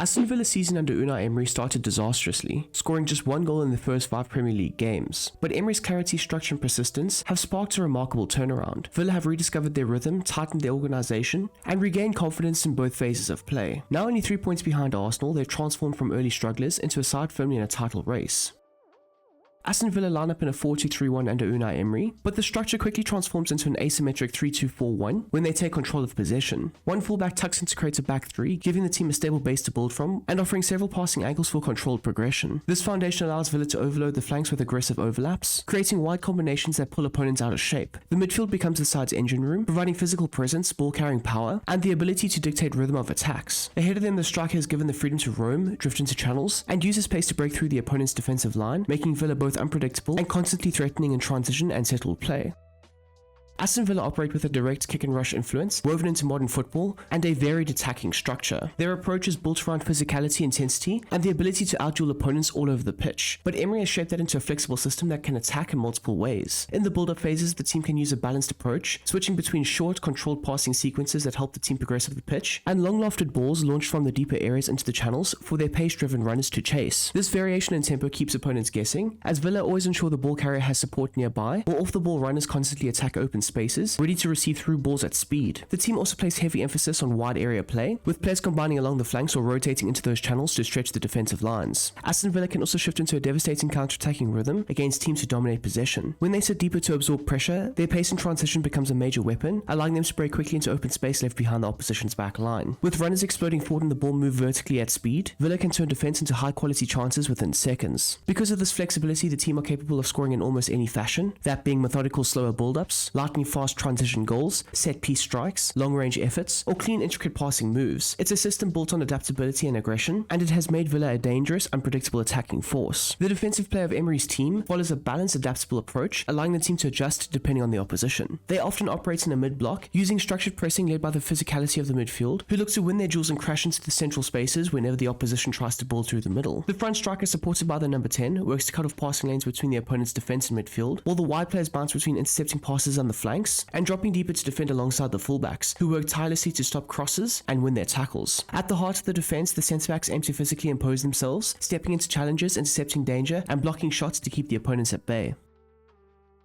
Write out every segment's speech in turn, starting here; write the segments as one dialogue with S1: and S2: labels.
S1: Aston Villa's season under Unai Emery started disastrously, scoring just one goal in the first 5 Premier League games. But Emery's clarity, structure and persistence have sparked a remarkable turnaround. Villa have rediscovered their rhythm, tightened their organisation, and regained confidence in both phases of play. Now only 3 points behind Arsenal, they've transformed from early strugglers into a side firmly in a title race. Aston Villa line up in a 4-2-3-1 under Unai Emery, but the structure quickly transforms into an asymmetric 3-2-4-1 when they take control of possession. One fullback tucks into create a back three, giving the team a stable base to build from and offering several passing angles for controlled progression. This foundation allows Villa to overload the flanks with aggressive overlaps, creating wide combinations that pull opponents out of shape. The midfield becomes the side's engine room, providing physical presence, ball-carrying power, and the ability to dictate rhythm of attacks. Ahead of them, the striker is given the freedom to roam, drift into channels, and use his pace to break through the opponent's defensive line, making Villa both unpredictable and constantly threatening in transition and settled play. Aston Villa operate with a direct kick and rush influence woven into modern football and a varied attacking structure. Their approach is built around physicality, intensity, and the ability to outduel opponents all over the pitch. But Emery has shaped that into a flexible system that can attack in multiple ways. In the build-up phases, the team can use a balanced approach, switching between short, controlled passing sequences that help the team progress up the pitch, and long-lofted balls launched from the deeper areas into the channels for their pace-driven runners to chase. This variation in tempo keeps opponents guessing, as Villa always ensure the ball carrier has support nearby, or off-the-ball runners constantly attack open spaces, ready to receive through balls at speed. The team also places heavy emphasis on wide area play, with players combining along the flanks or rotating into those channels to stretch the defensive lines. Aston Villa can also shift into a devastating counter-attacking rhythm against teams who dominate possession. When they sit deeper to absorb pressure, their pace in transition becomes a major weapon, allowing them to break quickly into open space left behind the opposition's back line. With runners exploding forward and the ball move vertically at speed, Villa can turn defense into high-quality chances within seconds. Because of this flexibility, the team are capable of scoring in almost any fashion, that being methodical slower build-ups, lightning-fast transition goals, set-piece strikes, long-range efforts, or clean intricate passing moves. It's a system built on adaptability and aggression, and it has made Villa a dangerous, unpredictable attacking force. The defensive play of Emery's team follows a balanced, adaptable approach, allowing the team to adjust depending on the opposition. They often operate in a mid-block, using structured pressing led by the physicality of the midfield, who look to win their duels and crash into the central spaces whenever the opposition tries to build through the middle. The front striker, supported by the number 10, works to cut off passing lanes between the opponent's defense and midfield, while the wide players bounce between intercepting passes on the flanks and dropping deeper to defend alongside the fullbacks, who work tirelessly to stop crosses and win their tackles. At the heart of the defense, the centre-backs aim to physically impose themselves, stepping into challenges, intercepting danger, and blocking shots to keep the opponents at bay.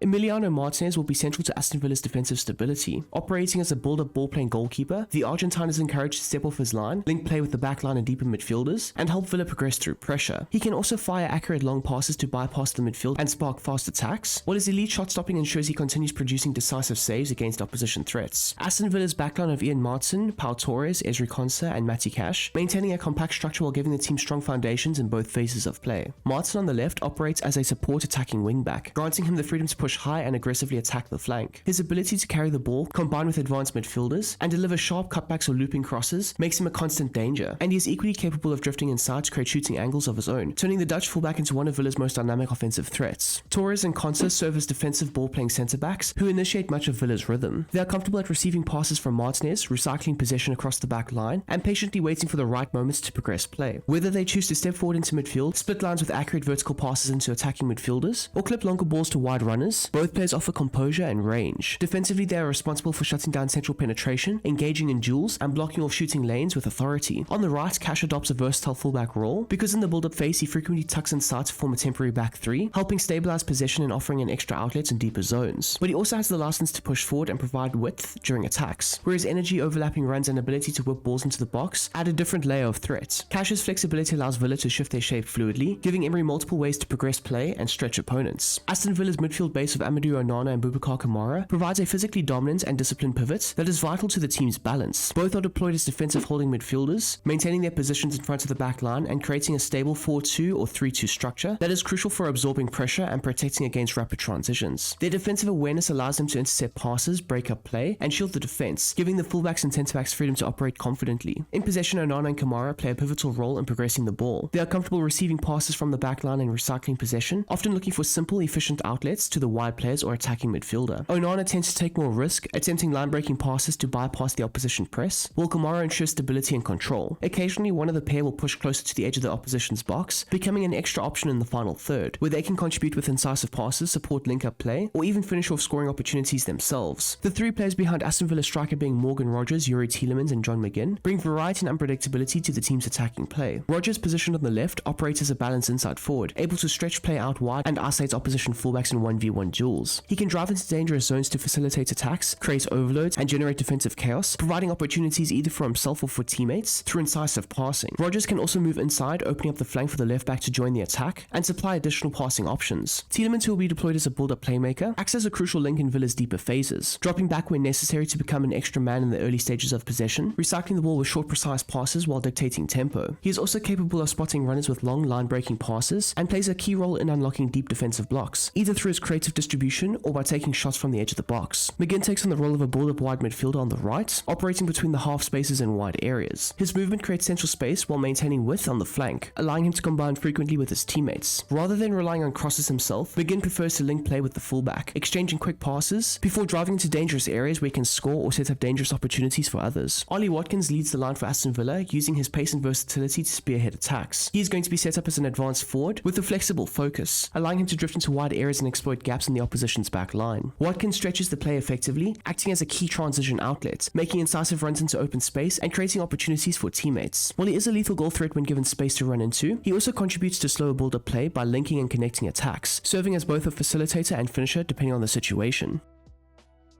S1: Emiliano Martinez will be central to Aston Villa's defensive stability. Operating as a build-up ball-playing goalkeeper, the Argentine is encouraged to step off his line, link play with the back line and deeper midfielders, and help Villa progress through pressure. He can also fire accurate long passes to bypass the midfield and spark fast attacks, while his elite shot-stopping ensures he continues producing decisive saves against opposition threats. Aston Villa's backline of Ian Martin, Pau Torres, Ezri Konsa, and Matty Cash, maintaining a compact structure while giving the team strong foundations in both phases of play. Martin on the left operates as a support attacking wingback, granting him the freedom to push high and aggressively attack the flank. His ability to carry the ball, combined with advanced midfielders, and deliver sharp cutbacks or looping crosses, makes him a constant danger, and he is equally capable of drifting inside to create shooting angles of his own, turning the Dutch fullback into one of Villa's most dynamic offensive threats. Torres and Konsa serve as defensive ball-playing centre-backs, who initiate much of Villa's rhythm. They are comfortable at receiving passes from Martinez, recycling possession across the back line, and patiently waiting for the right moments to progress play. Whether they choose to step forward into midfield, split lines with accurate vertical passes into attacking midfielders, or clip longer balls to wide runners, both players offer composure and range. Defensively, they are responsible for shutting down central penetration, engaging in duels, and blocking off shooting lanes with authority. On the right, Cash adopts a versatile fullback role, because in the build-up phase he frequently tucks inside to form a temporary back three, helping stabilize possession and offering an extra outlet in deeper zones. But he also has the license to push forward and provide width during attacks, where his energy, overlapping runs, and ability to whip balls into the box add a different layer of threat. Cash's flexibility allows Villa to shift their shape fluidly, giving Emery multiple ways to progress play and stretch opponents. Aston Villa's midfield base of Amadou Onana and Boubacar Kamara provides a physically dominant and disciplined pivot that is vital to the team's balance. Both are deployed as defensive holding midfielders, maintaining their positions in front of the back line and creating a stable 4-2 or 3-2 structure that is crucial for absorbing pressure and protecting against rapid transitions. Their defensive awareness allows them to intercept passes, break up play, and shield the defense, giving the fullbacks and centre-backs freedom to operate confidently. In possession, Onana and Kamara play a pivotal role in progressing the ball. They are comfortable receiving passes from the back line and recycling possession, often looking for simple, efficient outlets to the wide players or attacking midfielder. Onana tends to take more risk, attempting line-breaking passes to bypass the opposition press, while Kamara ensures stability and control. Occasionally, one of the pair will push closer to the edge of the opposition's box, becoming an extra option in the final third, where they can contribute with incisive passes, support link-up play, or even finish off scoring opportunities themselves. The three players behind Aston Villa striker being Morgan Rogers, Youri Tielemans, and John McGinn bring variety and unpredictability to the team's attacking play. Rogers, positioned on the left, operates as a balanced inside forward, able to stretch play out wide and isolate opposition fullbacks in 1v1 duels. He can drive into dangerous zones to facilitate attacks, create overloads, and generate defensive chaos, providing opportunities either for himself or for teammates through incisive passing. Rogers can also move inside, opening up the flank for the left back to join the attack and supply additional passing options. Tielemans, who will be deployed as a build-up playmaker, acts as a crucial link in Villa's deeper phases, dropping back when necessary to become an extra man in the early stages of possession, recycling the ball with short, precise passes while dictating tempo. He is also capable of spotting runners with long line-breaking passes and plays a key role in unlocking deep defensive blocks, either through his creative distribution or by taking shots from the edge of the box. McGinn takes on the role of a build-up wide midfielder on the right, operating between the half spaces and wide areas. His movement creates central space while maintaining width on the flank, allowing him to combine frequently with his teammates. Rather than relying on crosses himself, McGinn prefers to link play with the fullback, exchanging quick passes before driving into dangerous areas where he can score or set up dangerous opportunities for others. Ollie Watkins leads the line for Aston Villa, using his pace and versatility to spearhead attacks. He is going to be set up as an advanced forward with a flexible focus, allowing him to drift into wide areas and exploit gaps in the opposition's back line. Watkins stretches the play effectively, acting as a key transition outlet, making incisive runs into open space and creating opportunities for teammates. While he is a lethal goal threat when given space to run into, he also contributes to slower build-up play by linking and connecting attacks, serving as both a facilitator and finisher depending on the situation.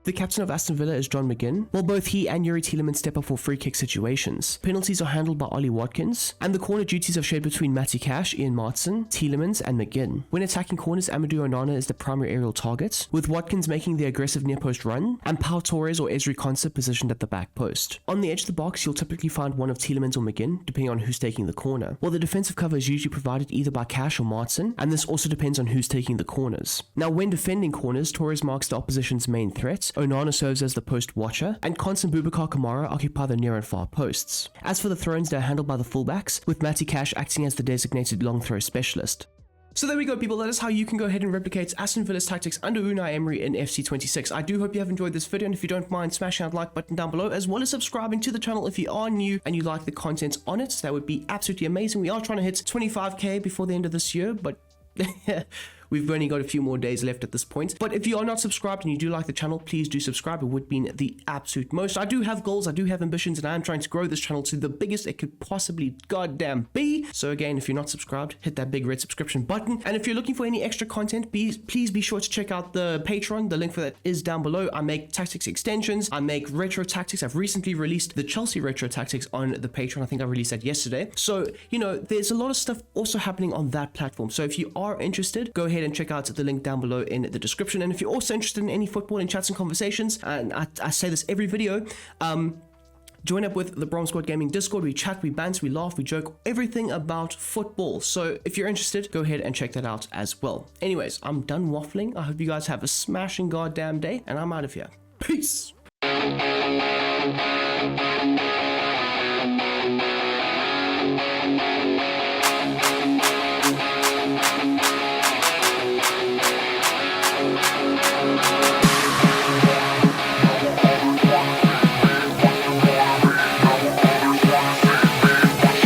S1: The captain of Aston Villa is John McGinn, while both he and Youri Tielemans step up for free kick situations. Penalties are handled by Ollie Watkins, and the corner duties are shared between Matty Cash, Ian Martson, Tielemans, and McGinn. When attacking corners, Amadou Onana is the primary aerial target, with Watkins making the aggressive near-post run, and Pau Torres or Ezri Konsa positioned at the back post. On the edge of the box, you'll typically find one of Tielemans or McGinn, depending on who's taking the corner, while the defensive cover is usually provided either by Cash or Martson, and this also depends on who's taking the corners. Now, when defending corners, Torres marks the opposition's main threat, Onana serves as the post watcher, and Konsa and Boubacar Kamara occupy the near and far posts. As for the throws, they are handled by the fullbacks, with Matty Cash acting as the designated long throw specialist. So there we go, people. That is how you can go ahead and replicate Aston Villa's tactics under Unai Emery in FC26. I do hope you have enjoyed this video, and if you don't mind smashing that like button down below, as well as subscribing to the channel if you are new and you like the content on it. That would be absolutely amazing. We are trying to hit 25k before the end of this year, but we've only got a few more days left at this point. But if you are not subscribed and you do like the channel, please do subscribe. It would mean the absolute most. I do have goals, I do have ambitions, and I am trying to grow this channel to the biggest it could possibly goddamn be. So again, if you're not subscribed, hit that big red subscription button. And if you're looking for any extra content, please be sure to check out the Patreon. The link for that is down below. I make tactics extensions. I make retro tactics. I've recently released the Chelsea retro tactics on the Patreon. I think I released that yesterday. So, you know, there's a lot of stuff also happening on that platform. So if you are interested, go ahead and check out the link down below in the description. And if you're also interested in any football and chats and conversations, and I say this every video, join up with the Brom Squad Gaming Discord. We chat, we banter, we laugh, we joke, everything about football. So if you're interested, go ahead and check that out as well. Anyways, I'm done waffling. I hope you guys have a smashing goddamn day, and I'm out of here. Peace.